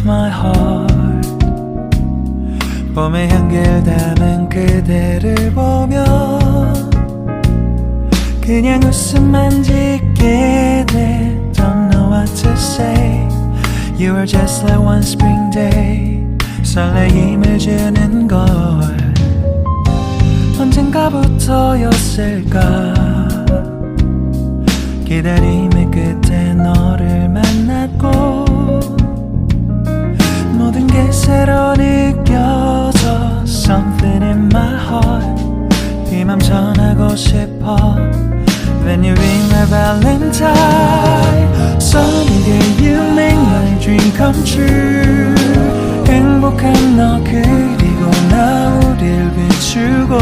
my heart. 봄의 향기를 담은 그대를 보며 그냥 웃음만 짓게 돼. Don't know what to say. You were just like one spring day. 설레임을 주는 걸 언젠가부터였을까. 기다림의 끝에 너를 만났고 모든 게 새로 느껴져. Something in my heart. 네 맘 전하고 싶어. When you ring my valentine. Sunny day you make my dream come true. 행복한 너 그리고 나 우릴 비추고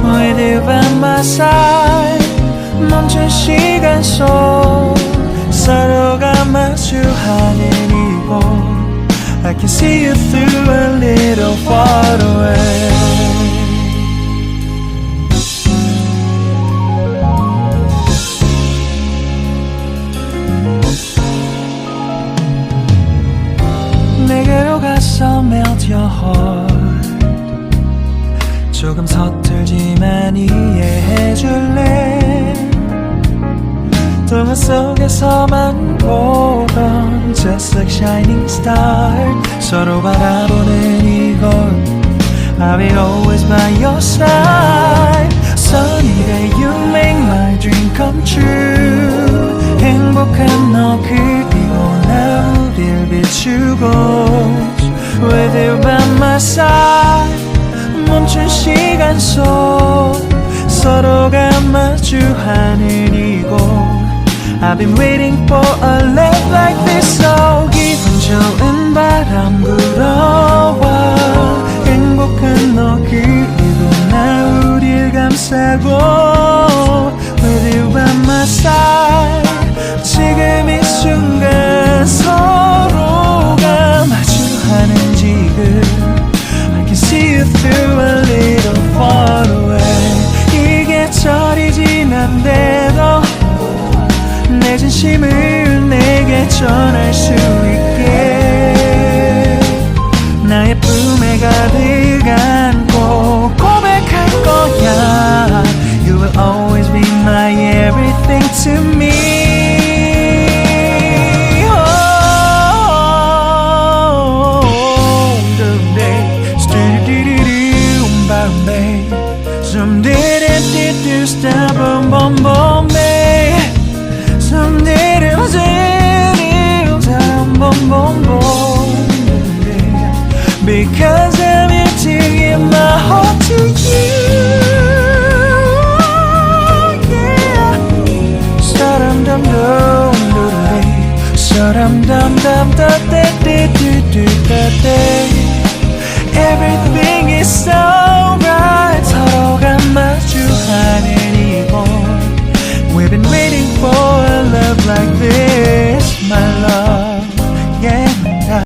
With you by my side. 멈춘 시간 속 서로가 마주하는 이곳 I can see you through a little far away. 내게로 가서 melt your heart. 조금 서툴지만 이해해줄래. 동화 속에서만 보던 Just like shining star. 서로 바라보는 이곳 I will always by your side. Sunny day you make my dream come true. 행복한 너 그리고 나 우릴 비추고 With you by my side. 멈춘 시간 속 서로가 마주하는 이곳 I've been waiting for a love like this. So 기분 좋은 바람 불어와 행복한 너 그리고 나 우릴 감싸고 With you by my side. 지금 이 순간 서로가 마주하는 지금 I can see you through a little far away. 이게 철이 지난데도 내 진심을 내게 전할 수 있게 나의 품에 가득 안고 고백할 거야. You will always be my everything to me. Some didn't do stop boom boom boom babe. Some didn't stop boom boom boom babe. Because I'm here to give my heart to you. Yeah. Sa dum dum dum dum dum. Sa dum dum dum dum